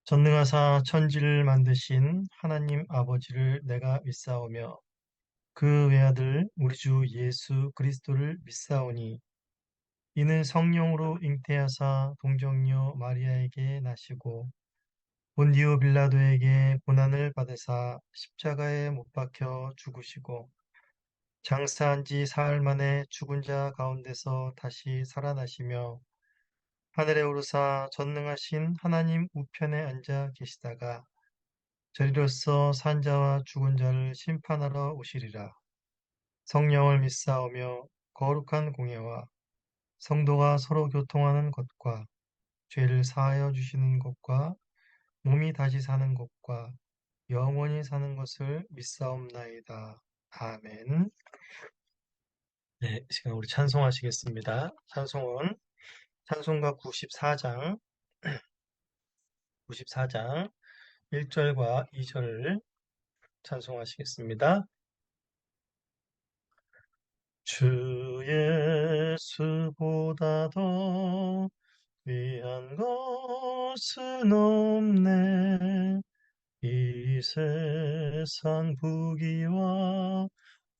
전능하사 천지를 만드신 하나님 아버지를 내가 믿사오며 그 외아들 우리 주 예수 그리스도를 믿사오니 이는 성령으로 잉태하사 동정녀 마리아에게 나시고 본디오 빌라도에게 고난을 받으사 십자가에 못 박혀 죽으시고 장사한 지 사흘 만에 죽은 자 가운데서 다시 살아나시며 하늘에 오르사 전능하신 하나님 우편에 앉아 계시다가 저리로서 산자와 죽은 자를 심판하러 오시리라. 성령을 믿사오며 거룩한 공예와 성도가 서로 교통하는 것과 죄를 사하여 주시는 것과 몸이 다시 사는 것과 영원히 사는 것을 믿사옵나이다. 아멘. 네, 이 시간 우리 찬송하시겠습니다. 찬송은 찬송가 94장 1절과 2절을 찬송하시겠습니다. 주 예수보다 더 귀한 것은 없네. 이 세상 부귀와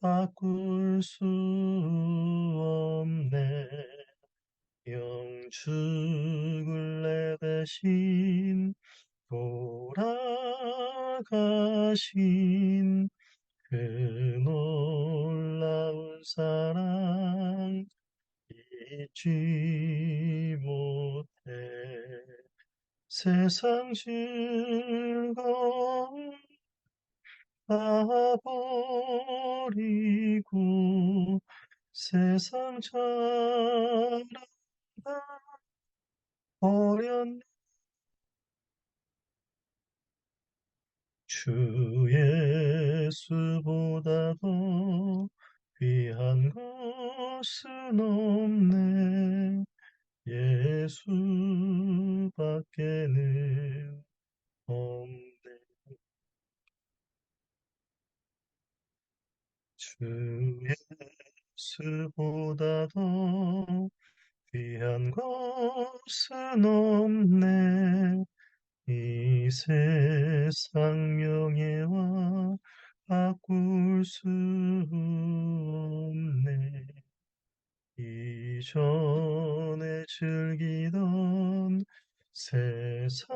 바꿀 수 없네. 영축을 내 대신 돌아가신 그 놀라운 사랑 잊지 못해. 세상 즐거움 다 버리고 세상 자랑 다 버렸네. 주 예수보다 더 귀한 것은 없네. 예수밖에는 없네. 주 예수보다 더 귀한 것은 없네. 이 세상 명예와 바꿀 수 없네. 이전에 즐기던 세상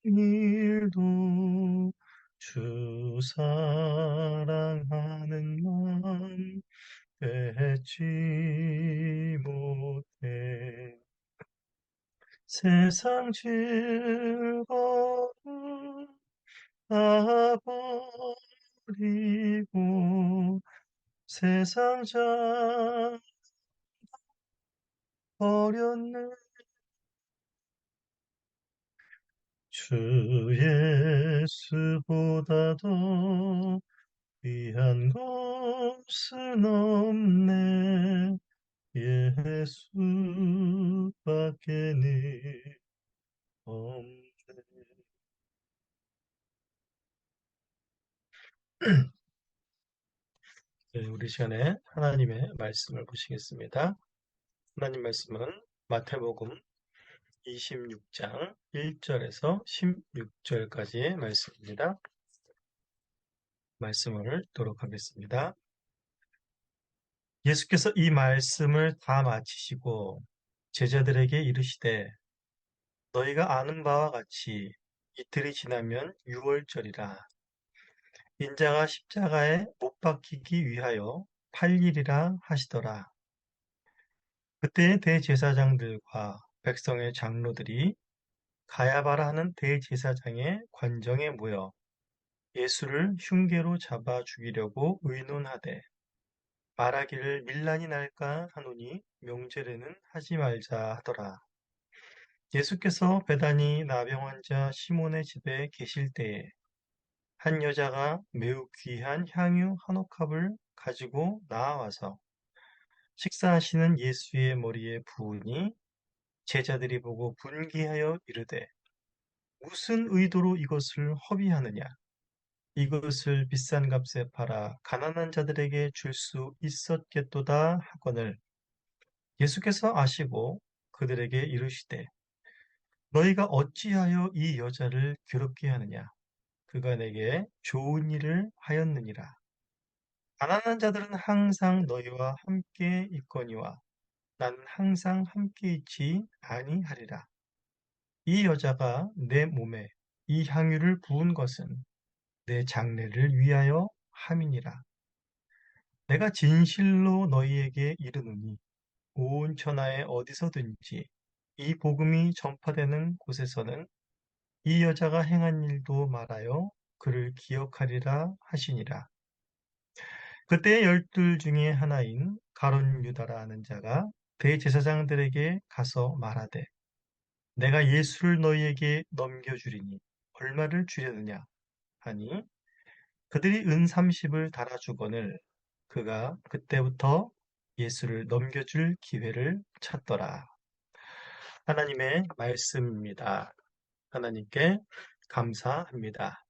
일도 주 사랑하는 마음 뺏지 못해. 세상 즐거움 다 버리고 세상 자 버렸네. 주 예수보다 더 귀한 것은 없네. 예수밖에는 없네. 네, 우리 시간에 하나님의 말씀을 보시겠습니다. 하나님 말씀은 마태복음 26장 1절에서 16절까지의 말씀입니다. 말씀을 읽도록 하겠습니다. 예수께서 이 말씀을 다 마치시고 제자들에게 이르시되 너희가 아는 바와 같이 이틀이 지나면 유월절이라 인자가 십자가에 못 박히기 위하여 팔리리라 하시더라. 그때 대제사장들과 백성의 장로들이 가야바라 하는 대제사장의 관정에 모여 예수를 흉계로 잡아 죽이려고 의논하되 말하기를 밀란이 날까 하노니 명제례는 하지 말자 하더라. 예수께서 베다니 나병 환자 시몬의 집에 계실 때에 한 여자가 매우 귀한 향유 한 옥합을 가지고 나와서 식사하시는 예수의 머리에 부으니 제자들이 보고 분기하여 이르되 무슨 의도로 이것을 허비하느냐? 이것을 비싼 값에 팔아 가난한 자들에게 줄 수 있었겠도다 하거늘 예수께서 아시고 그들에게 이르시되 너희가 어찌하여 이 여자를 괴롭게 하느냐? 그가 내게 좋은 일을 하였느니라. 가난한 자들은 항상 너희와 함께 있거니와 나는 항상 함께 있지 아니하리라. 이 여자가 내 몸에 이 향유를 부은 것은 내 장례를 위하여 함이니라. 내가 진실로 너희에게 이르노니 온 천하에 어디서든지 이 복음이 전파되는 곳에서는 이 여자가 행한 일도 말하여 그를 기억하리라 하시니라. 그때 열둘 중에 하나인 가룟 유다라 하는 자가 대제사장들에게 가서 말하되 내가 예수를 너희에게 넘겨주리니 얼마를 주려느냐 하니 그들이 은 30을 달아주거늘 그가 그때부터 예수를 넘겨줄 기회를 찾더라. 하나님의 말씀입니다. 하나님께 감사합니다.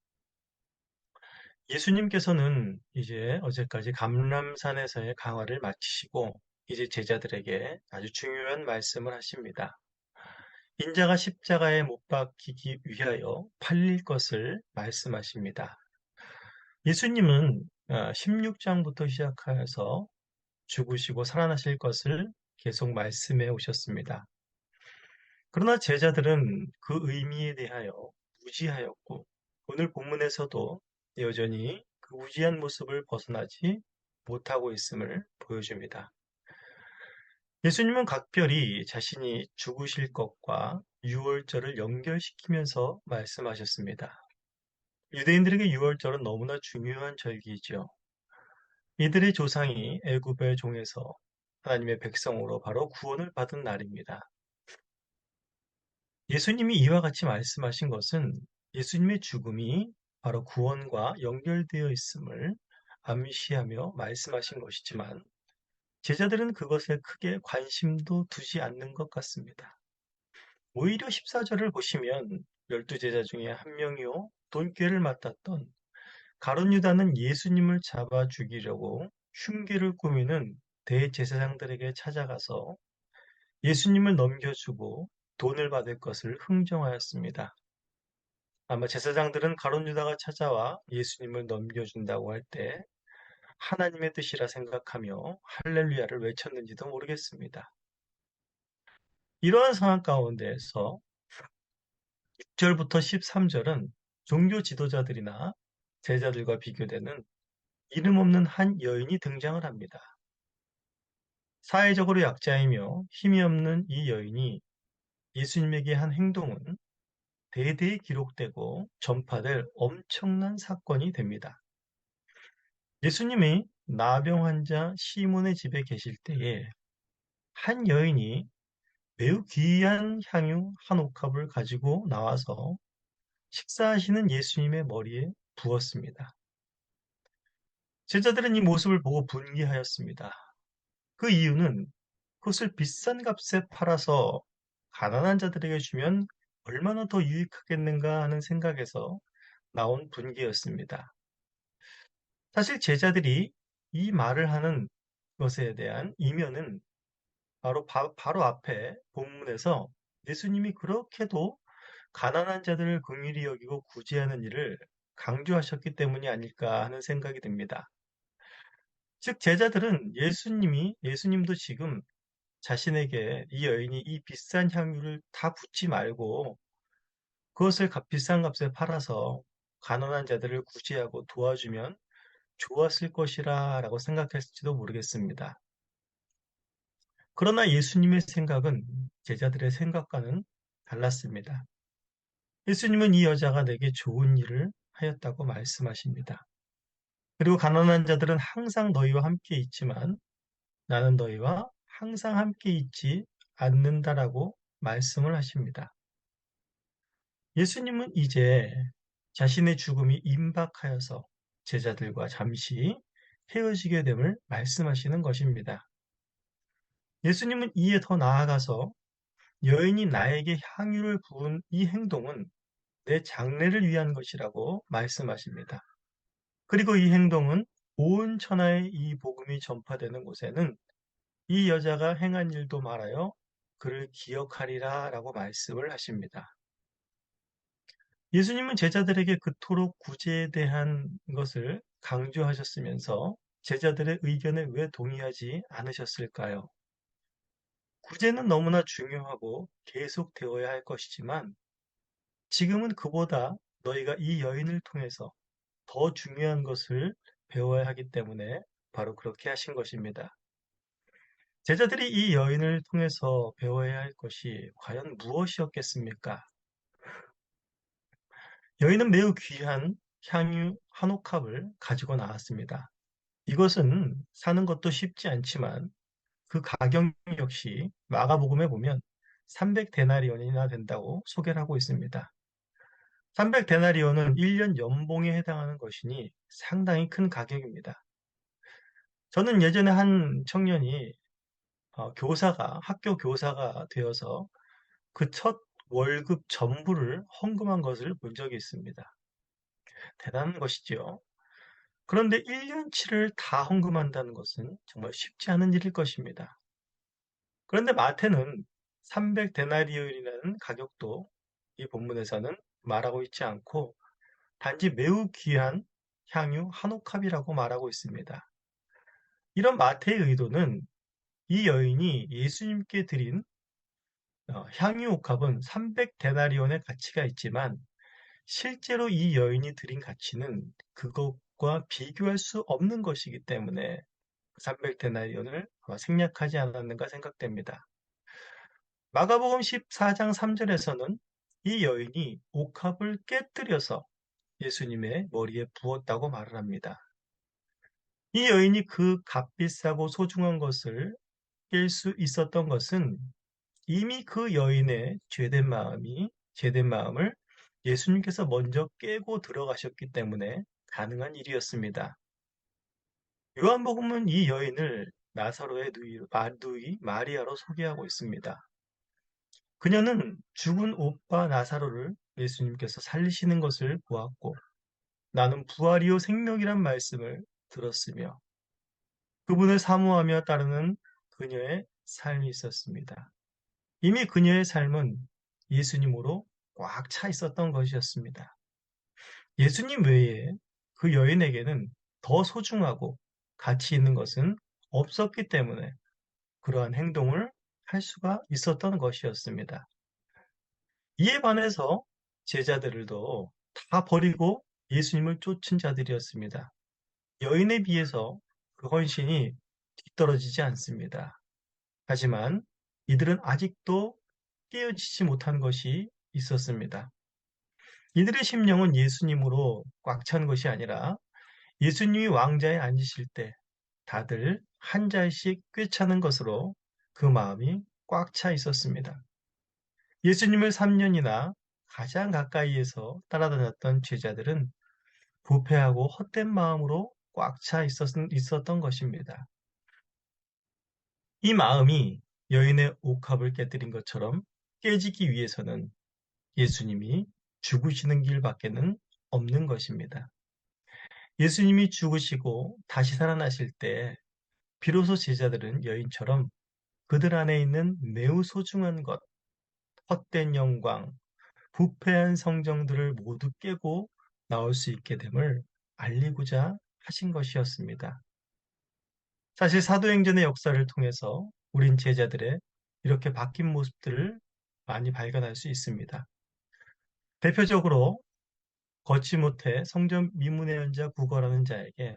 예수님께서는 이제 어제까지 감람산에서의 강화를 마치시고 이제 제자들에게 아주 중요한 말씀을 하십니다. 인자가 십자가에 못 박히기 위하여 팔릴 것을 말씀하십니다. 예수님은 16장부터 시작하여서 죽으시고 살아나실 것을 계속 말씀해 오셨습니다. 그러나 제자들은 그 의미에 대하여 무지하였고 오늘 본문에서도 여전히 그 무지한 모습을 벗어나지 못하고 있음을 보여줍니다. 예수님은 각별히 자신이 죽으실 것과 유월절을 연결시키면서 말씀하셨습니다. 유대인들에게 유월절은 너무나 중요한 절기이죠. 이들의 조상이 애굽의 종에서 하나님의 백성으로 바로 구원을 받은 날입니다. 예수님이 이와 같이 말씀하신 것은 예수님의 죽음이 바로 구원과 연결되어 있음을 암시하며 말씀하신 것이지만 제자들은 그것에 크게 관심도 두지 않는 것 같습니다. 오히려 14절을 보시면 12제자 중에 한 명이요 돈꾀를 맡았던 가룟 유다는 예수님을 잡아 죽이려고 흉계를 꾸미는 대제사장들에게 찾아가서 예수님을 넘겨주고 돈을 받을 것을 흥정하였습니다. 아마 제사장들은 가룟 유다가 찾아와 예수님을 넘겨준다고 할 때 하나님의 뜻이라 생각하며 할렐루야를 외쳤는지도 모르겠습니다. 이러한 상황 가운데에서 6절부터 13절은 종교 지도자들이나 제자들과 비교되는 이름 없는 한 여인이 등장을 합니다. 사회적으로 약자이며 힘이 없는 이 여인이 예수님에게 한 행동은 대대에 기록되고 전파될 엄청난 사건이 됩니다. 예수님이 나병 환자 시몬의 집에 계실 때에 한 여인이 매우 귀한 향유 한 옥합을 가지고 나와서 식사하시는 예수님의 머리에 부었습니다. 제자들은 이 모습을 보고 분개하였습니다. 그 이유는 그것을 비싼 값에 팔아서 가난한 자들에게 주면 얼마나 더 유익하겠는가 하는 생각에서 나온 분개였습니다. 사실 제자들이 이 말을 하는 것에 대한 이면은 바로 앞에 본문에서 예수님이 그렇게도 가난한 자들을 긍휼히 여기고 구제하는 일을 강조하셨기 때문이 아닐까 하는 생각이 듭니다. 즉 제자들은 예수님도 지금 자신에게 이 여인이 이 비싼 향유를 다 붓지 말고 그것을 비싼 값에 팔아서 가난한 자들을 구제하고 도와주면 좋았을 것이라 라고 생각했을지도 모르겠습니다. 그러나 예수님의 생각은 제자들의 생각과는 달랐습니다. 예수님은 이 여자가 내게 좋은 일을 하였다고 말씀하십니다. 그리고 가난한 자들은 항상 너희와 함께 있지만 나는 너희와 항상 함께 있지 않는다라고 말씀을 하십니다. 예수님은 이제 자신의 죽음이 임박하여서 제자들과 잠시 헤어지게 됨을 말씀하시는 것입니다. 예수님은 이에 더 나아가서 여인이 나에게 향유를 부은 이 행동은 내 장래를 위한 것이라고 말씀하십니다. 그리고 이 행동은 온 천하에 이 복음이 전파되는 곳에는 이 여자가 행한 일도 말하여 그를 기억하리라 라고 말씀을 하십니다. 예수님은 제자들에게 그토록 구제에 대한 것을 강조하셨으면서 제자들의 의견에 왜 동의하지 않으셨을까요? 구제는 너무나 중요하고 계속 되어야 할 것이지만 지금은 그보다 너희가 이 여인을 통해서 더 중요한 것을 배워야 하기 때문에 바로 그렇게 하신 것입니다. 제자들이 이 여인을 통해서 배워야 할 것이 과연 무엇이었겠습니까? 여인은 매우 귀한 향유 한 옥합을 가지고 나왔습니다. 이것은 사는 것도 쉽지 않지만 그 가격 역시 마가복음에 보면 300데나리온이나 된다고 소개를 하고 있습니다. 300데나리온은 1년 연봉에 해당하는 것이니 상당히 큰 가격입니다. 저는 예전에 한 청년이 학교 교사가 되어서 그 첫 월급 전부를 헌금한 것을 본 적이 있습니다. 대단한 것이지요. 그런데 1년치를 다 헌금한다는 것은 정말 쉽지 않은 일일 것입니다. 그런데 마태는 300데나리온이라는 가격도 이 본문에서는 말하고 있지 않고 단지 매우 귀한 향유 한 옥합이라고 말하고 있습니다. 이런 마태의 의도는 이 여인이 예수님께 드린 향유 옥합은 300데나리온의 가치가 있지만 실제로 이 여인이 드린 가치는 그것과 비교할 수 없는 것이기 때문에 300데나리온을 생략하지 않았는가 생각됩니다. 마가복음 14장 3절에서는 이 여인이 옥합을 깨뜨려서 예수님의 머리에 부었다고 말을 합니다. 이 여인이 그 값비싸고 소중한 것을 깰 수 있었던 것은 이미 그 여인의 죄된 마음을 예수님께서 먼저 깨고 들어가셨기 때문에 가능한 일이었습니다. 요한복음은 이 여인을 나사로의 누이 마리아로 소개하고 있습니다. 그녀는 죽은 오빠 나사로를 예수님께서 살리시는 것을 보았고 나는 부활이요 생명이란 말씀을 들었으며 그분을 사모하며 따르는 그녀의 삶이 있었습니다. 이미 그녀의 삶은 예수님으로 꽉 차 있었던 것이었습니다. 예수님 외에 그 여인에게는 더 소중하고 가치 있는 것은 없었기 때문에 그러한 행동을 할 수가 있었던 것이었습니다. 이에 반해서 제자들도 다 버리고 예수님을 쫓은 자들이었습니다. 여인에 비해서 그 헌신이 뒤떨어지지 않습니다. 하지만 이들은 아직도 깨어지지 못한 것이 있었습니다. 이들의 심령은 예수님으로 꽉 찬 것이 아니라 예수님이 왕자에 앉으실 때 다들 한 자씩 꿰차는 것으로 그 마음이 꽉 차 있었습니다. 예수님을 3년이나 가장 가까이에서 따라다녔던 제자들은 부패하고 헛된 마음으로 꽉 차 있었던 것입니다. 이 마음이 여인의 옥합을 깨뜨린 것처럼 깨지기 위해서는 예수님이 죽으시는 길밖에는 없는 것입니다. 예수님이 죽으시고 다시 살아나실 때 비로소 제자들은 여인처럼 그들 안에 있는 매우 소중한 것, 헛된 영광, 부패한 성정들을 모두 깨고 나올 수 있게 됨을 알리고자 하신 것이었습니다. 사실 사도행전의 역사를 통해서 우린 제자들의 이렇게 바뀐 모습들을 많이 발견할 수 있습니다. 대표적으로 걷지 못해 성전 미문의 연자 구걸하는 자에게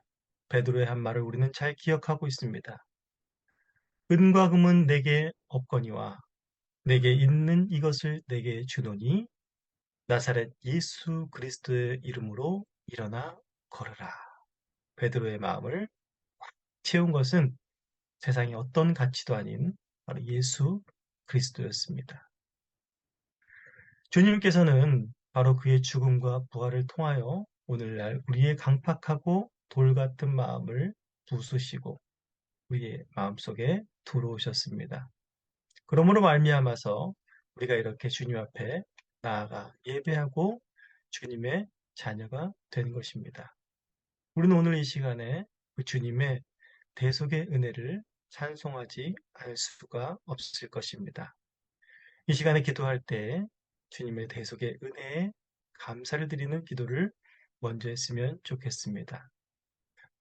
베드로의 한 말을 우리는 잘 기억하고 있습니다. 은과 금은 내게 없거니와 내게 있는 이것을 내게 주노니 나사렛 예수 그리스도의 이름으로 일어나 걸으라. 베드로의 마음을 채운 것은 세상의 어떤 가치도 아닌 바로 예수 그리스도였습니다. 주님께서는 바로 그의 죽음과 부활을 통하여 오늘날 우리의 강팍하고 돌 같은 마음을 부수시고 우리의 마음속에 들어오셨습니다. 그러므로 말미암아서 우리가 이렇게 주님 앞에 나아가 예배하고 주님의 자녀가 된 것입니다. 우리는 오늘 이 시간에 그 주님의 대속의 은혜를 찬송하지 않을 수가 없을 것입니다. 이 시간에 기도할 때 주님의 대속의 은혜에 감사를 드리는 기도를 먼저 했으면 좋겠습니다.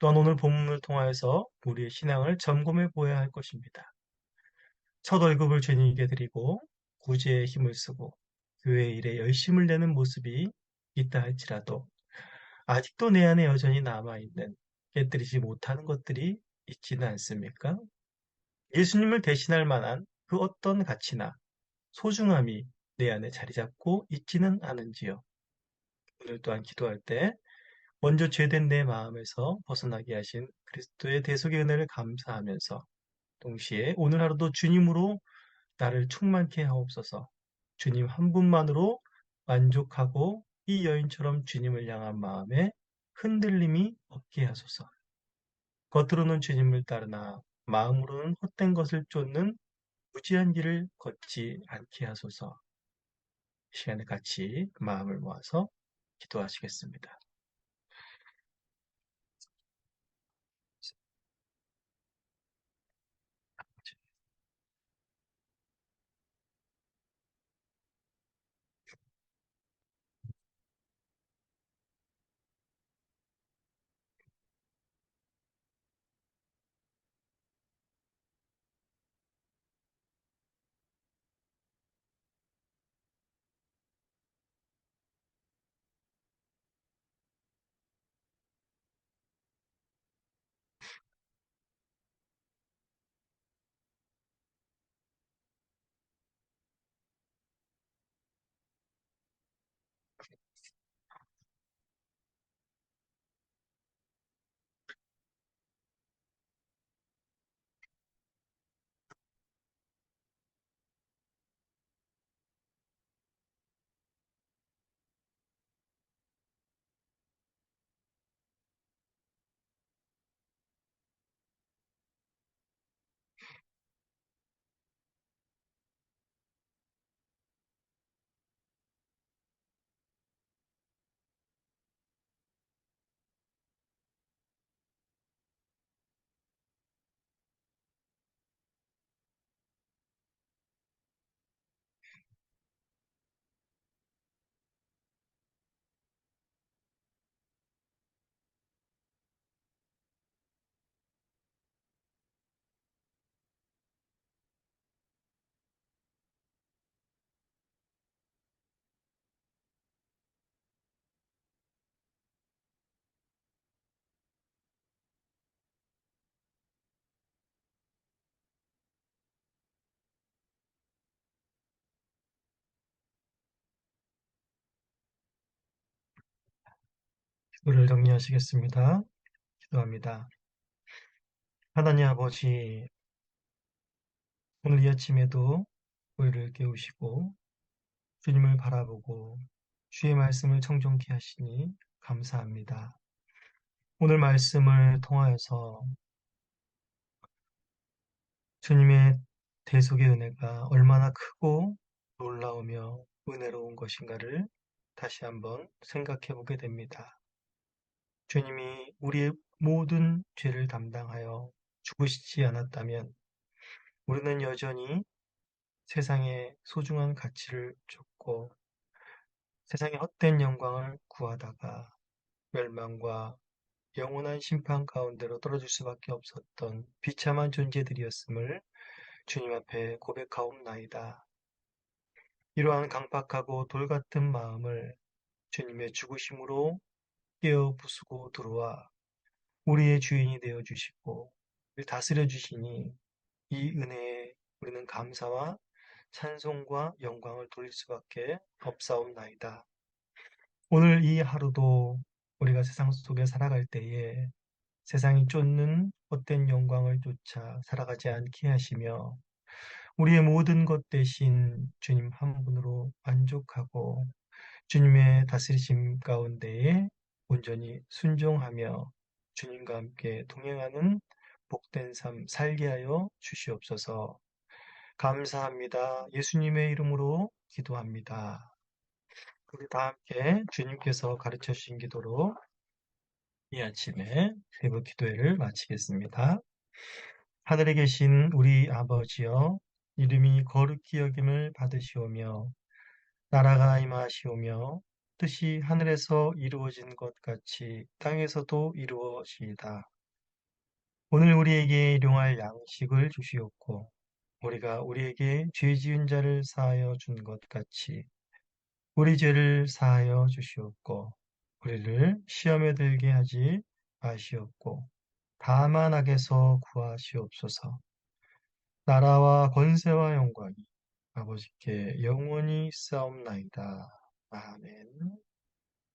또한 오늘 본문을 통하여서 우리의 신앙을 점검해 보아야 할 것입니다. 첫 월급을 주님께 드리고 구제에 힘을 쓰고 교회 일에 열심을 내는 모습이 있다 할지라도 아직도 내 안에 여전히 남아있는 깨뜨리지 못하는 것들이 있지는 않습니까? 예수님을 대신할 만한 그 어떤 가치나 소중함이 내 안에 자리 잡고 있지는 않은지요. 오늘 또한 기도할 때 먼저 죄된 내 마음에서 벗어나게 하신 그리스도의 대속의 은혜를 감사하면서 동시에 오늘 하루도 주님으로 나를 충만케 하옵소서. 주님 한 분만으로 만족하고 이 여인처럼 주님을 향한 마음에 흔들림이 없게 하소서. 겉으로는 주님을 따르나 마음으로는 헛된 것을 쫓는 무지한 길을 걷지 않게 하소서. 이 시간에 같이 마음을 모아서 기도하시겠습니다. 기도를 정리하시겠습니다. 기도합니다. 하나님 아버지, 오늘 이 아침에도 우리를 깨우시고 주님을 바라보고 주의 말씀을 청종케 하시니 감사합니다. 오늘 말씀을 통하여서 주님의 대속의 은혜가 얼마나 크고 놀라우며 은혜로운 것인가를 다시 한번 생각해 보게 됩니다. 주님이 우리의 모든 죄를 담당하여 죽으시지 않았다면 우리는 여전히 세상의 소중한 가치를 쫓고 세상의 헛된 영광을 구하다가 멸망과 영원한 심판 가운데로 떨어질 수밖에 없었던 비참한 존재들이었음을 주님 앞에 고백하옵나이다. 이러한 강팍하고 돌 같은 마음을 주님의 죽으심으로 깨어 부수고 들어와 우리의 주인이 되어 주시고 우리를 다스려 주시니 이 은혜에 우리는 감사와 찬송과 영광을 돌릴 수밖에 없사옵나이다. 오늘 이 하루도 우리가 세상 속에 살아갈 때에 세상이 쫓는 헛된 영광을 쫓아 살아가지 않게 하시며 우리의 모든 것 대신 주님 한 분으로 만족하고 주님의 다스리심 가운데에 온전히 순종하며 주님과 함께 동행하는 복된 삶 살게 하여 주시옵소서. 감사합니다. 예수님의 이름으로 기도합니다. 우리 다 함께 주님께서 가르쳐 주신 기도로 이 아침에 새벽 기도회를 마치겠습니다. 하늘에 계신 우리 아버지여, 이름이 거룩히 여김을 받으시오며 나라가 임하시오며 뜻이 하늘에서 이루어진 것 같이 땅에서도 이루어지이다. 오늘 우리에게 일용할 양식을 주시옵고 우리가 우리에게 죄 지은 자를 사하여 준 것 같이 우리 죄를 사하여 주시옵고 우리를 시험에 들게 하지 마시옵고 다만 악에서 구하시옵소서. 나라와 권세와 영광이 아버지께 영원히 싸움나이다. 아멘.